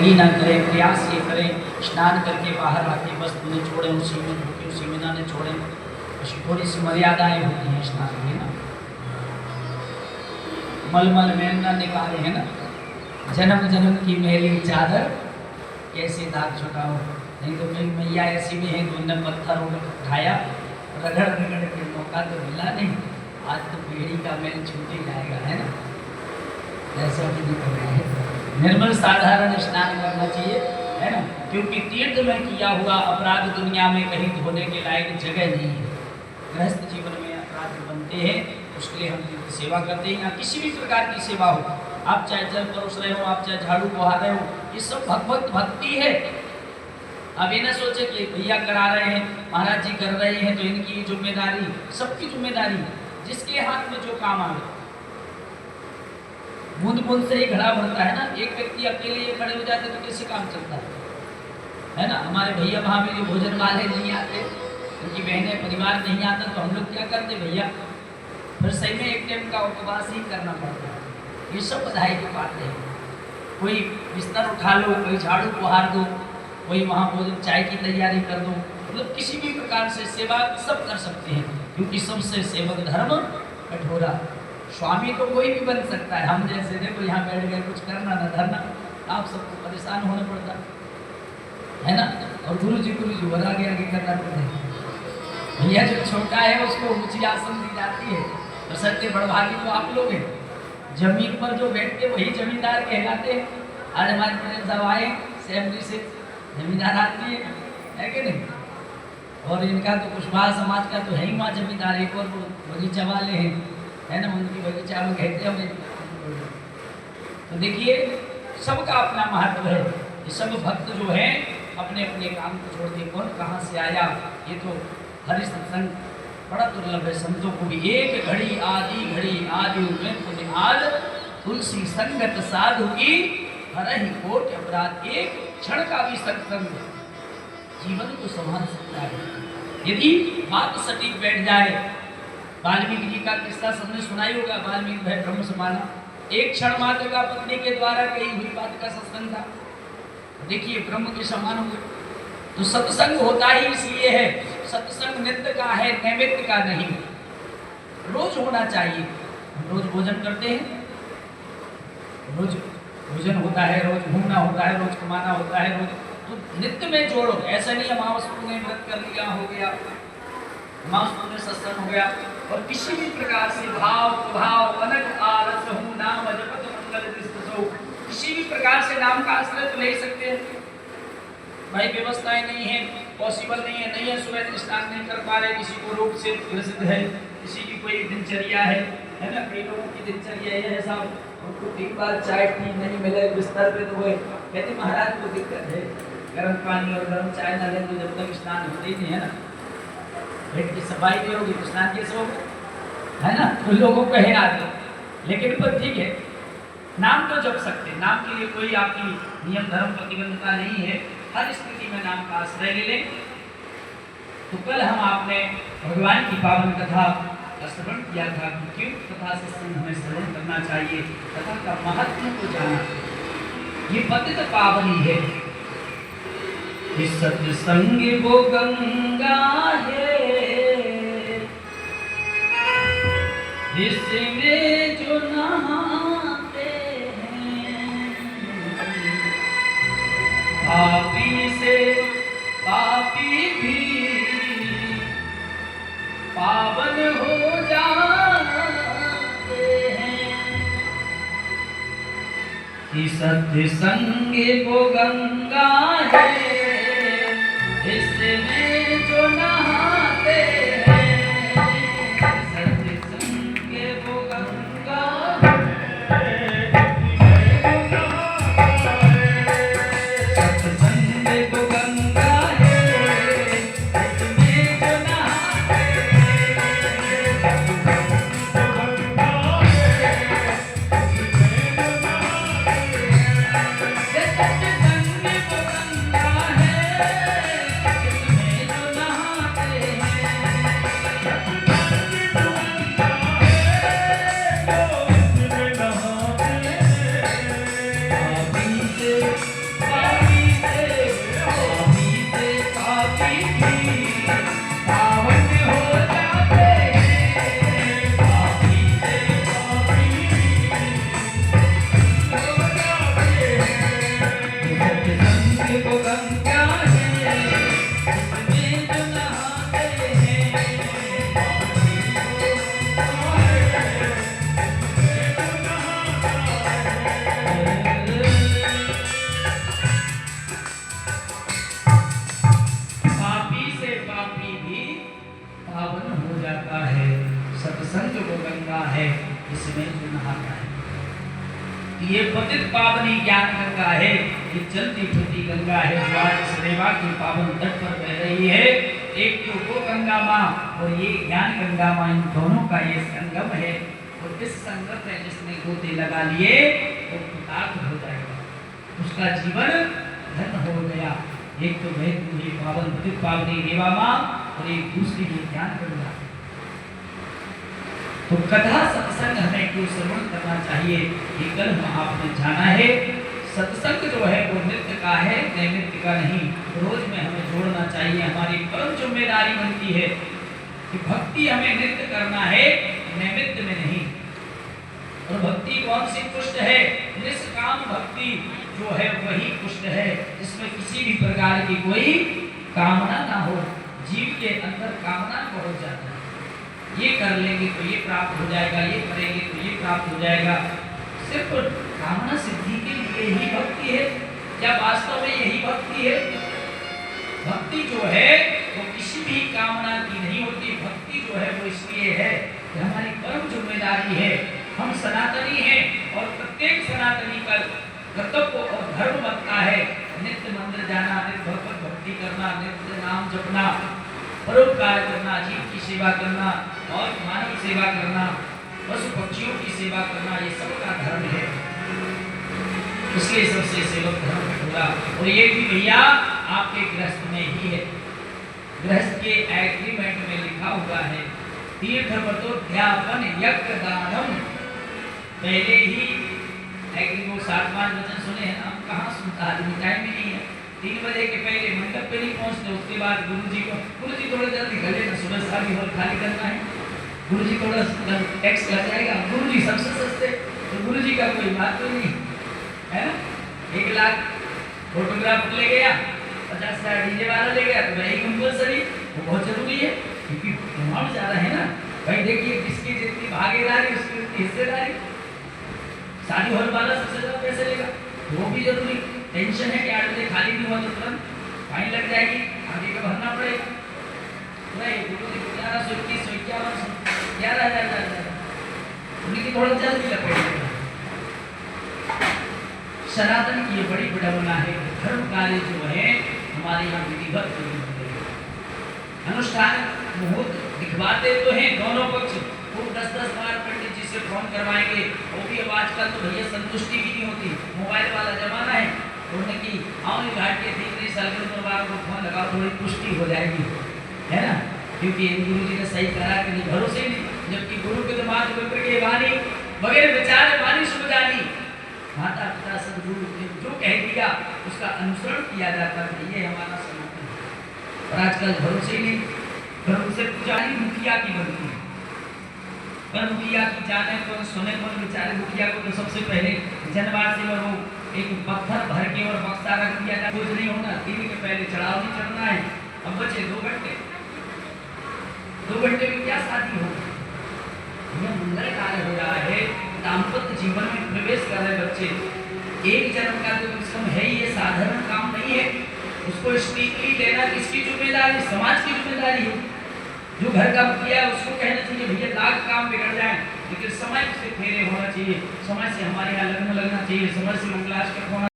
ही ना करें, प्रयास ये करें स्नान करके बाहर आके बस उन्हें छोड़ें, उसी में धोके उसी में ना छोड़ें। उसकी थोड़ी सी मर्यादाएं होती हैं स्नान की ना। मलमल में ना निकाले है ना, जन्म जन्म की मेरी चादर कैसे दाग छुटाओ। नहीं तो मेरी मैया ऐसी भी है, उन्होंने पत्थर उठाया, रगड़ रगड़ के मौका तो मिला नहीं, आज तो पीढ़ी का मेल छूट ही जाएगा है ना। ऐसा भी नहीं करना है, निर्मल साधारण स्नान करना चाहिए है ना, क्योंकि तीर्थ में किया हुआ अपराध दुनिया में कहीं धोने के लायक जगह नहीं है। गृहस्थ जीवन में अपराध बनते हैं, उसके लिए हम तीर्थ सेवा करते हैं। या किसी भी प्रकार की सेवा हो, आप चाहे जल परोस रहे हो, आप चाहे झाड़ू बहा रहे हो, ये सब भगवत भक्ति है। अब ये ना सोचे कि भैया करा रहे हैं, महाराज जी कर रहे हैं तो इनकी जिम्मेदारी, सबकी जिम्मेदारी, जिसके हाथ में जो काम आवे। बूंद बूंद से ही घड़ा भरता है ना, एक व्यक्ति अकेले ये खड़े हो जाते तो कैसे काम चलता है ना। हमारे भैया भाभी जो भोजन वाले नहीं आते, उनकी बहनें परिवार नहीं आता, तो हम लोग क्या करते भैया, फिर सही में एक टाइम का उपवास ही करना पड़ता है। ये सब बधाई की बात है। कोई बिस्तर उठा लो, कोई झाड़ू बुहार दो, कोई वहाँ भोजन चाय की तैयारी कर दो, मतलब किसी भी प्रकार से सेवा सब कर सकते हैं, क्योंकि सबसे सेवक धर्म कठोरा। स्वामी तो कोई भी बन सकता है, हम जैसे देखो यहाँ बैठ गए, कुछ करना ना धरना, आप सबको परेशान होना पड़ता है ना। और गुरु जी और आगे आगे करना पड़ता है। भैया जो छोटा है उसको ऊंची आसन दी जाती है, तो सत्य बड़भागी तो आप लोग हैं। जमीन पर जो बैठते वही जमींदार कहलाते हैं। आज हमारे प्रेम साहब आए सेमरी से, जमींदार आदमी है कि नहीं। और इनका तो कुशवाहा समाज का तो है ही वहाँ जमींदार, एक और वो बगीचा वाले हैं है ना, उनकी बगीचा में कहते हैं। तो देखिए सबका अपना महत्व है। ये सब भक्त जो है अपने अपने काम को छोड़ के कौन कहाँ से आया, ये तो हरि सत्संग बड़ा दुर्लभ है। संतों को भी एक घड़ी आदि घड़ी आदि में आज तुलसी संगत साधु की हरहि कोट अपराध। एक क्षण का भी सत्संग जीवन को संभाल सकता है यदि बात सटीक बैठ जाए। वाल्मीकि जी का किस्सा सबने सुनाई होगा, वाल्मीकि भाई ब्रह्म समाना, एक क्षण मात्र का पत्नी के द्वारा कही हुई बात का सत्संग था। देखिए ब्रह्म के समान हो गए। तो सत्संग होता ही इसलिए है, सत्संग नित्य का है, नैमित्त का नहीं। रोज होना चाहिए। रोज भोजन करते हैं, रोज भोजन होता है, रोज घूमना होता है, रोज कमाना होता है, रोज तो नित्य में जोड़ो। ऐसा नहीं अमावस ने व्रत कर लिया हो गया, अमावस में सत्संग हो गया, और किसी भी प्रकार से भाव प्रभाव अनक आलस हूँ नाम जपत मंगल दिसो, किसी भी प्रकार से नाम का आश्रय तो ले सकते हैं। भाई व्यवस्थाएं नहीं है, पॉसिबल नहीं है, सुबह स्नान नहीं कर पा रहे, किसी को रोग से ग्रसित है, किसी की कोई दिनचर्या है ना। कई लोगों की दिनचर्या ये है साहब, उनको 3 बार चाय टी नहीं मिले बिस्तर पे तो वो कहते महाराज को दिक्कत है, गर्म पानी और गर्म चाय ना लें तो जब तक स्नान होते ही नहीं है ना। पेट की सफाई भी होगी तो स्नान कैसे होगा है ना। तो लोगों को है आदत, लेकिन पर ठीक है, नाम तो जप सकते, नाम के लिए कोई आपकी नियम धर्म प्रतिबंधता नहीं है। हर स्थिति में नाम का आश्रय ले लें। तो कल हम आपने भगवान की पावन कथा का श्रवण किया था कि क्यों कथा सत्संग हमें श्रवण करना चाहिए, कथा का महत्व को जाना। ये पतित पावनी है, इस सत्संग वो गंगा है, इसमें जो नहाते हैं, पापी से पापी भी पावन हो जाते हैं। इस सत्संग वो गंगा है, इसमें जो नहाते हैं, सत्संग वो गंगा है, सत्संग वो गंगा है, इसमें जो नहाते हैं, इसमें जो नहाता है। ये पतित पावनी ज्ञान गंगा है, ये चलती फिरती गंगा है जो आज इस रेवा के पावन तट पर बह रही है। एक तो वो गंगा माँ और ये ज्ञान गंगा माँ, इन दोनों का ये संगम है। और इस संगम में जिसने गोते लगा लिए वो कृतार्थ हो जाएगा, उसका जीवन धन्य हो गया। एक तो वह ये पावन पतित पावनी रेवा माँ और एक दूसरी ये ज्ञान गंगा। तो कथा सत्संग हमें क्यों श्रवण करना चाहिए, ये कल आपने जाना है। सत्संग जो है वो नित्य का है, नैमित्य का नहीं। रोज में हमें जोड़ना चाहिए, हमारी परम जिम्मेदारी बनती है कि भक्ति हमें नित्य करना है, नैमित्य में नहीं। और भक्ति कौन सी पुष्ट है, निष्काम भक्ति जो है वही पुष्ट है, जिसमें किसी भी प्रकार की कोई कामना ना हो। जीव के अंदर कामना बहुत ज्यादा है, ये कर लेंगे तो ये प्राप्त हो जाएगा, ये करेंगे तो ये प्राप्त हो जाएगा। सिर्फ कामना सिद्धि के लिए ही भक्ति है क्या वास्तव में यही भक्ति है? भक्ति जो है वो किसी भी कामना की नहीं होती। भक्ति जो है वो इसलिए है कि हमारी परम जिम्मेदारी है, हम सनातनी हैं और प्रत्येक सनातनी का कर्तव्य और धर्म बनता है नित्य मंदिर जाना, नित्य भगवत भक्ति करना, नित्य नाम जपना, परोपकार करना, जीव की सेवा करना और मानव सेवा करना, पशु पक्षियों की सेवा करना, ये सबका धर्म है। इसलिए सबसे सेवक धर्म होगा। और ये भी भैया आपके गृहस्थ में ही है, गृहस्थ के एग्रीमेंट में लिखा हुआ है, तीर्थ व्रतोद्यापन यज्ञ दानम। पहले ही एग्री वो 7-5 वचन सुने हैं, हम कहाँ सुनता, आदमी टाइम ही नहीं है। 3 बजे के पहले मंडप पे नहीं पहुंचते, उसके बाद गुरुजी थोड़ा जल्दी गले ना, सुबह सारी हॉल खाली करना है, गुरुजी थोड़ा टैक्स लग जाएगा, गुरुजी सबसे सस्ते, तो गुरुजी का कोई बात तो नहीं है ना। 1 लाख फोटोग्राफर ले गया, 50,000 डीजे वाला ले गया, तो वही कंपल्सरी, वो बहुत जरूरी है क्योंकि अमाउंट ज्यादा है ना भाई। देखिए किसकी जितनी भागीदारी उसकी उतनी हिस्सेदारी। शादी हॉल वाला सबसे ज्यादा पैसे लेगा, वो भी जरूरी। टेंशन है कि 8 बजे खाली नहीं हुआ तो तुरंत फाइन लग जाएगी, आगे का भरना पड़ेगा। नहीं, 1121, 1151, 11,000 उनकी थोड़ा जल्दी लगेगा। सनातन की ये बड़ी विडंबना है, धर्म कार्य जो है हमारे यहाँ विधिवत अनुष्ठान मुहूर्त दिखवाते तो हैं दोनों पक्ष। वो 10-10 बार पंडित जी से फोन करवाएंगे, वो भी अब आजकल तो भैया संतुष्टि भी नहीं होती, मोबाइल वाला जमाना है। उन्होंने की आओ घाट के 3 साल के उम्र वालों को फोन लगाओ, थोड़ी पुष्टि हो जाएगी, है ना, क्योंकि गुरु जी ने सही करा कि नहीं, भरोसे नहीं। जबकि गुरु के दिमाग में के वाणी वगैरह विचार वाणी सुन जानी, माता पिता सदगुरु ने जो कह दिया उसका अनुसरण किया जाता है, ये हमारा सनातन है। और आजकल भरोसे ही नहीं, भरोसे पुजारी मुखिया की बनती है, पर मुखिया की जाने कौन सुने कौन, बेचारे मुखिया को तो सबसे पहले जनवार से वो एक पत्थर भर के और बक्सा रख दिया जाए, कुछ नहीं होना, 3 के पहले चढ़ाव नहीं चढ़ना है। अब बचे 2 घंटे, 2 घंटे में क्या शादी हो, यह मंगल कार्य हो रहा है, दाम्पत्य जीवन में प्रवेश कर रहे बच्चे। एक जन्म का तो कम है, ये साधारण काम नहीं है, उसको स्ट्रिक्टली लेना किसकी जिम्मेदारी, समाज की जिम्मेदारी है। जो घर का मुखिया है उसको कहना चाहिए भैया लाख काम बिगड़ जाए लेकिन समय से फेरे होना चाहिए, समय से हमारे यहाँ लग्न लगना चाहिए, समय से मंगलाष्टक होना